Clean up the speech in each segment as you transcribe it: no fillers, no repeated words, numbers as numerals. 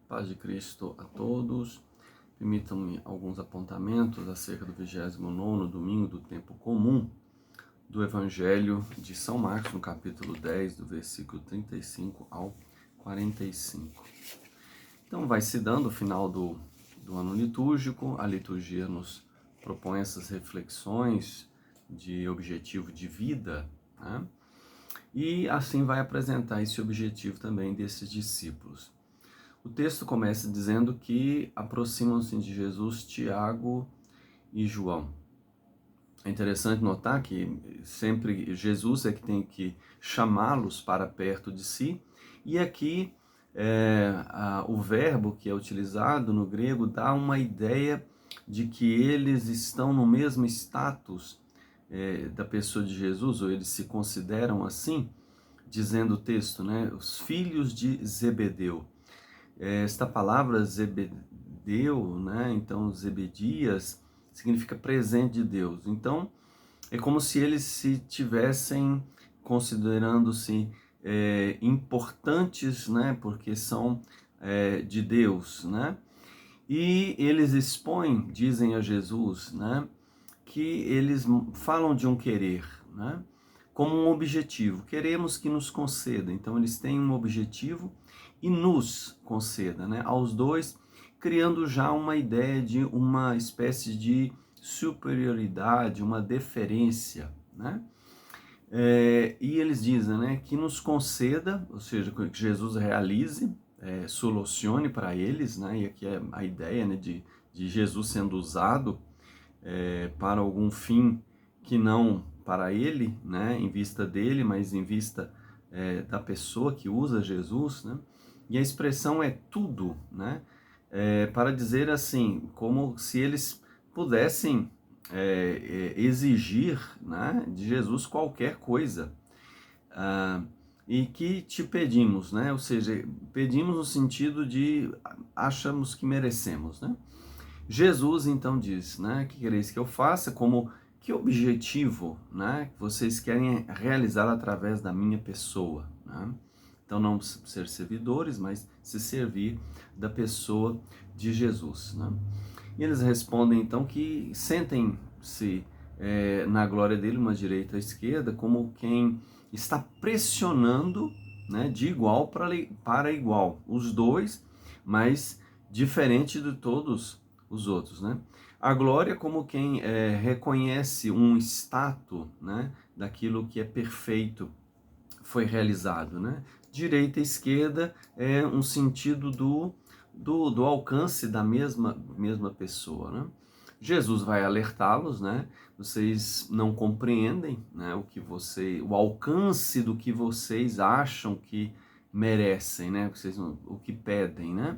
Paz de Cristo a todos. Permitam-me alguns apontamentos acerca do 29º domingo do tempo comum do Evangelho de São Marcos, no capítulo 10, do versículo 35 ao 45. Então vai se dando o final do ano litúrgico, a liturgia nos propõe essas reflexões de objetivo de vida, né? E assim vai apresentar esse objetivo também desses discípulos. O texto começa dizendo que aproximam-se de Jesus Tiago e João. É interessante notar que sempre Jesus é que tem que chamá-los para perto de si, e aqui o verbo que é utilizado no grego dá uma ideia de que eles estão no mesmo status da pessoa de Jesus, ou eles se consideram assim, dizendo o texto, né? Os filhos de Zebedeu. Esta palavra Zebedeu, né? Então Zebedias significa presente de Deus. Então é como se eles se tivessem considerando-se importantes, né? Porque são de Deus, né? E eles expõem, dizem a Jesus, né? Que eles falam de um querer, né? Como um objetivo. Queremos que nos conceda. Então eles têm um objetivo e nos conceda, né? Aos dois, criando já uma ideia de uma espécie de superioridade, uma deferência, né? E eles dizem, né, que nos conceda, ou seja, que Jesus realize, solucione para eles, né? E aqui é a ideia, né, de Jesus sendo usado para algum fim que não para ele, né, em vista dele, mas em vista da pessoa que usa Jesus, né? E a expressão é tudo, né? Para dizer assim, como se eles pudessem exigir, né, de Jesus qualquer coisa. E que te pedimos, né? Ou seja, pedimos no sentido de achamos que merecemos, né? Jesus então diz, né, que quereis que eu faça, como que objetivo, né, que vocês querem realizar através da minha pessoa, né? Então não ser servidores, mas se servir da pessoa de Jesus, né? E eles respondem então que sentem-se na glória dele, uma direita à esquerda, como quem está pressionando, né, de igual para igual, os dois, mas diferente de todos os outros, né? A glória como quem reconhece um status, né, daquilo que é perfeito, foi realizado, né? Direita e esquerda é um sentido do alcance da mesma pessoa, né? Jesus vai alertá-los, né? Vocês não compreendem, né, o alcance do que vocês acham que merecem, né? O que pedem, né?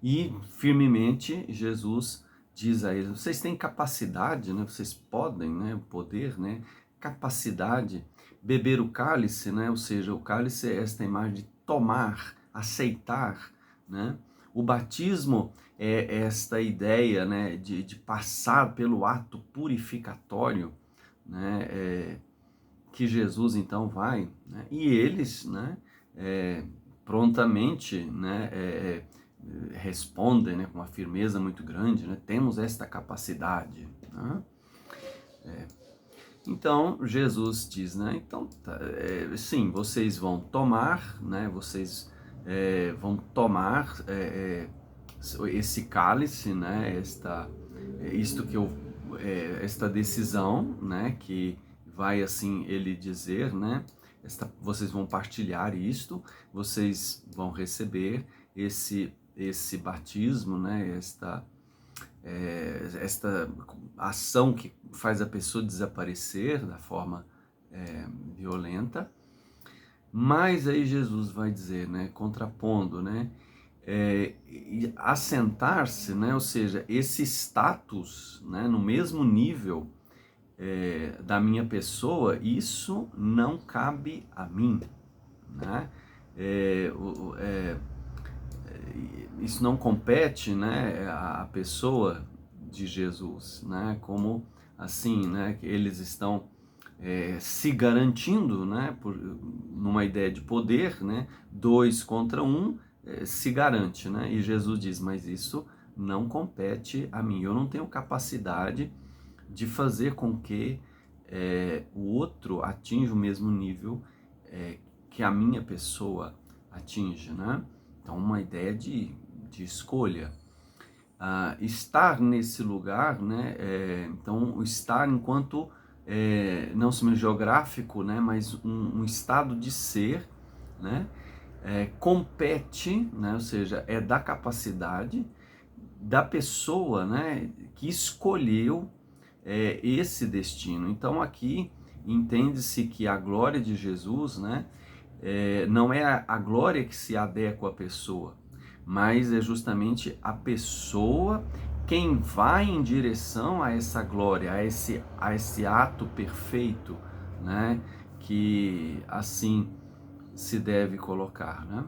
E firmemente Jesus diz a eles: vocês têm capacidade, né? Vocês podem, né? O poder, né? Capacidade, beber o cálice, né? Ou seja, o cálice é esta imagem de tomar, aceitar, né? O batismo é esta ideia, né? De passar pelo ato purificatório, né? Que Jesus então vai, né? E eles, né? Prontamente, né? Respondem, né, com uma firmeza muito grande, né? Temos esta capacidade, né? Então Jesus diz, né? Então sim, vocês vão tomar, né? Vocês vão tomar esse cálice, né? Esta decisão, né? Que vai assim ele dizer, né? Vocês vão partilhar isto, vocês vão receber esse batismo, né? Esta ação que faz a pessoa desaparecer da forma violenta. Mas aí Jesus vai dizer, né? Contrapondo, né? Assentar-se, né? Ou seja, esse status, né? No mesmo nível da minha pessoa, isso não cabe a mim, né? Isso não compete, né, à pessoa de Jesus, né? Como assim, né? Que eles estão se garantindo, né? Numa ideia de poder, né? Dois contra um, se garante, né? E Jesus diz, mas isso não compete a mim, eu não tenho capacidade de fazer com que o outro atinja o mesmo nível que a minha pessoa atinge, né? Então, uma ideia de escolha. Estar nesse lugar, né? Então, o estar enquanto, não somente geográfico, né? Mas um estado de ser, né? Compete, né? Ou seja, é da capacidade da pessoa, né? Que escolheu esse destino. Então, aqui entende-se que a glória de Jesus, né? Não é a glória que se adequa à pessoa, mas é justamente a pessoa quem vai em direção a essa glória, a esse ato perfeito, né? Que assim se deve colocar, né?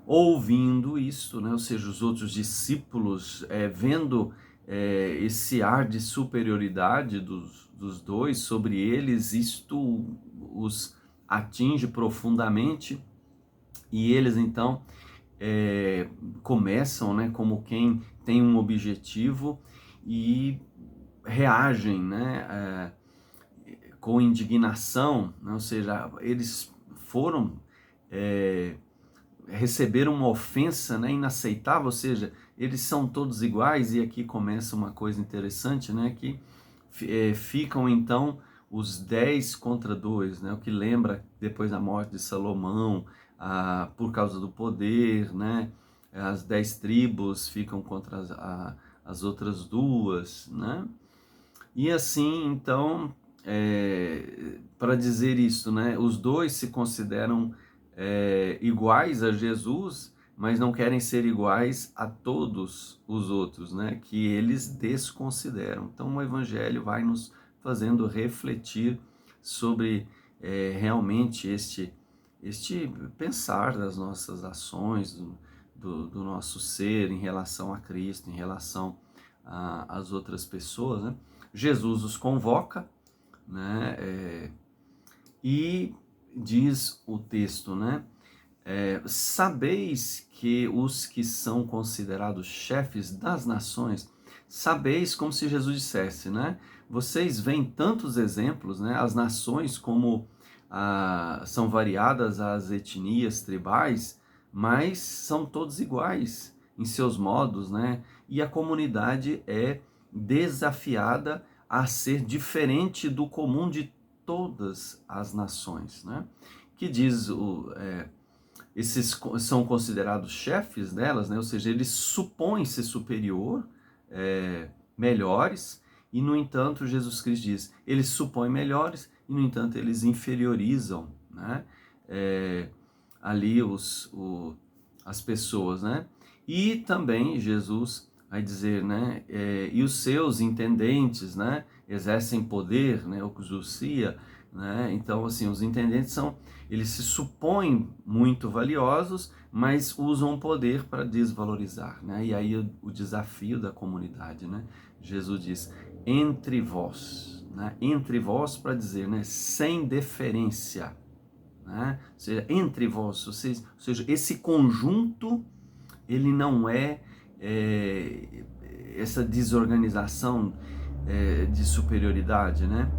Ouvindo isso, né? Ou seja, os outros discípulos vendo esse ar de superioridade dos dois sobre eles, isto os atinge profundamente e eles então começam, né, como quem tem um objetivo e reagem, né, com indignação, né, ou seja, eles foram receberam uma ofensa, né, inaceitável, ou seja, eles são todos iguais, e aqui começa uma coisa interessante, né, que ficam então os 10 contra 2, né, o que lembra depois da morte de Salomão, por causa do poder, né, as 10 tribos ficam contra as outras duas, né, e assim, então, para dizer isso, né, os dois se consideram iguais a Jesus, mas não querem ser iguais a todos os outros, né, que eles desconsideram. Então, o Evangelho vai nos fazendo refletir sobre realmente este pensar das nossas ações, do nosso ser em relação a Cristo, em relação às outras pessoas, né? Jesus os convoca, né? E diz o texto, né? Sabeis que os que são considerados chefes das nações, sabeis como se Jesus dissesse, né? Vocês veem tantos exemplos, né? As nações como são variadas as etnias tribais, mas são todos iguais em seus modos, né? E a comunidade é desafiada a ser diferente do comum de todas as nações, né? Que diz esses são considerados chefes delas, né? Ou seja, eles supõem ser superior, melhores, e no entanto Jesus Cristo diz, eles supõem melhores e no entanto eles inferiorizam, né? Ali as pessoas, né? E também Jesus vai dizer, né? E os seus intendentes, né? Exercem poder, né? Exousia, né? Então, assim, os intendentes eles se supõem muito valiosos, mas usam o poder para desvalorizar, né? E aí o desafio da comunidade, né? Jesus diz, entre vós, né? Entre vós para dizer, né? Sem deferência, né? Ou seja, entre vós, ou seja, esse conjunto, ele não essa desorganização de superioridade, né?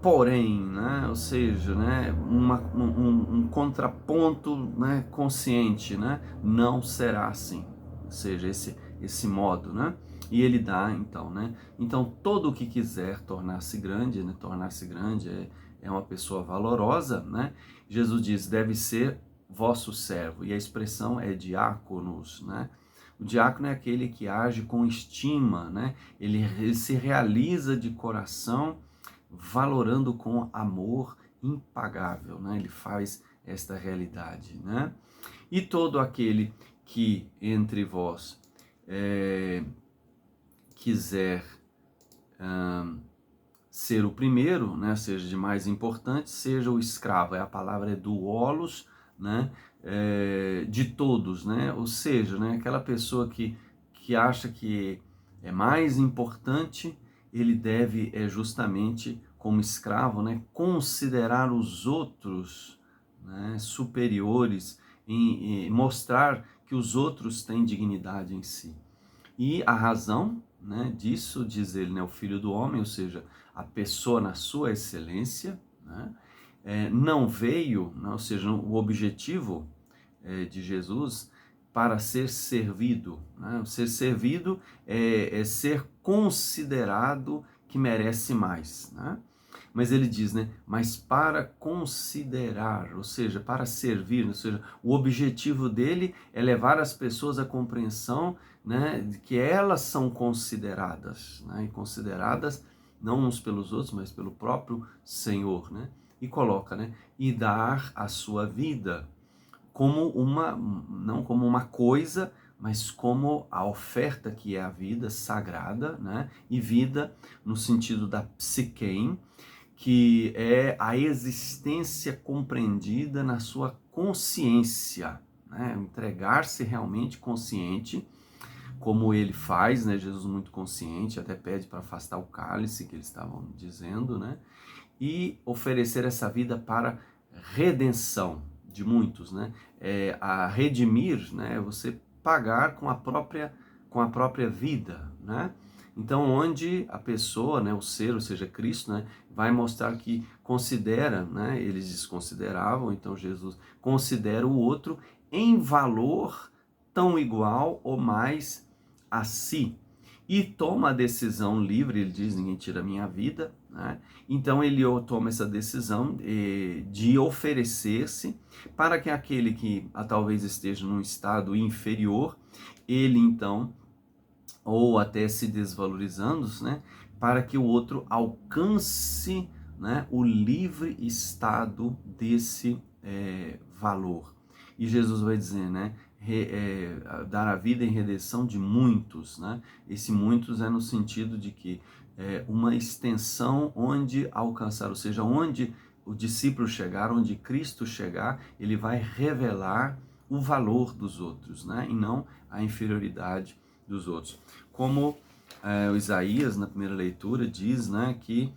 Porém, né, ou seja, né, um contraponto, né, consciente, né, não será assim, ou seja, esse modo, né, e ele dá então, né, então todo o que quiser tornar-se grande, né, tornar-se grande é uma pessoa valorosa, né, Jesus diz, deve ser vosso servo, e a expressão é diáconos, né, o diácono é aquele que age com estima, né, ele se realiza de coração, valorando com amor impagável, né? Ele faz esta realidade, né? E todo aquele que entre vós quiser ser o primeiro, né? Seja de mais importante, seja o escravo. A palavra é doulos, né? De todos, né? Ou seja, né? Aquela pessoa que acha que é mais importante, ele deve justamente como escravo, né, considerar os outros, né, superiores em mostrar que os outros têm dignidade em si. E a razão, né, disso, diz ele, né, o Filho do Homem, ou seja, a pessoa na sua excelência, né, não veio, né, ou seja, o objetivo de Jesus para ser servido. Né? Ser servido é ser considerado que merece mais. Né? Mas ele diz, né? Mas para considerar, ou seja, para servir, ou seja, o objetivo dele é levar as pessoas à compreensão, né, de que elas são consideradas, né, e consideradas não uns pelos outros, mas pelo próprio Senhor, né? E coloca, né? E dar a sua vida como uma, não como uma coisa, mas como a oferta que é a vida sagrada, né? E vida no sentido da psiquem, que é a existência compreendida na sua consciência, né? Entregar-se realmente consciente, como ele faz, né? Jesus muito consciente, até pede para afastar o cálice que eles estavam dizendo, né? E oferecer essa vida para redenção de muitos, né? A redimir, né? Você pagar com a própria vida, né? Então, onde a pessoa, né, o ser, ou seja, Cristo, né, vai mostrar que considera, né, eles desconsideravam, então Jesus considera o outro em valor tão igual ou mais a si. E toma a decisão livre, ele diz, ninguém tira a minha vida, né? Então ele toma essa decisão de oferecer-se para que aquele que talvez esteja num estado inferior, ele então, ou até se desvalorizando, né, para que o outro alcance, né, o livre estado desse valor. E Jesus vai dizer, né, dar a vida em redenção de muitos, né? Esse muitos é no sentido de que uma extensão onde alcançar, ou seja, onde o discípulo chegar, onde Cristo chegar, ele vai revelar o valor dos outros, né? E não a inferioridade dos outros. Como o Isaías, na primeira leitura, diz, né, que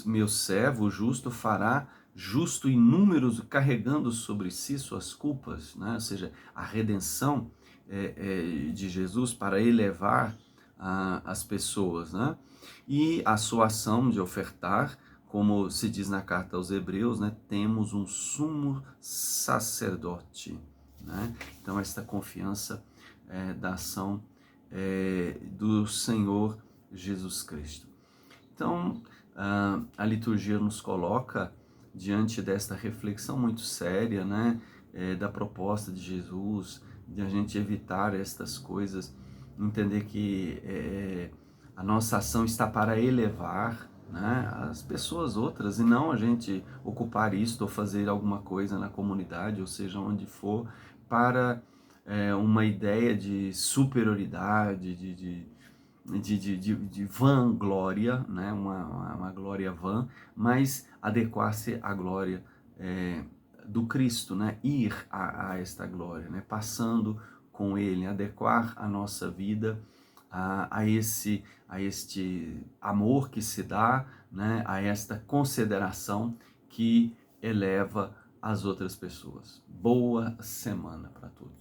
meu servo justo fará justo inúmeros, carregando sobre si suas culpas, né? Ou seja, a redenção de Jesus para elevar as pessoas, né? E a sua ação de ofertar, como se diz na carta aos Hebreus, né? Temos um sumo sacerdote, né? Então esta confiança da ação do Senhor Jesus Cristo. Então, a liturgia nos coloca diante desta reflexão muito séria, né, da proposta de Jesus, de a gente evitar estas coisas, entender que a nossa ação está para elevar, né, as pessoas outras, e não a gente ocupar isto ou fazer alguma coisa na comunidade, ou seja, onde for, para uma ideia de superioridade, de vanglória, né? Uma glória vã, mas adequar-se à glória do Cristo, né? Ir a esta glória, né? Passando com Ele, adequar a nossa vida a este amor que se dá, né? A esta consideração que eleva as outras pessoas. Boa semana para todos.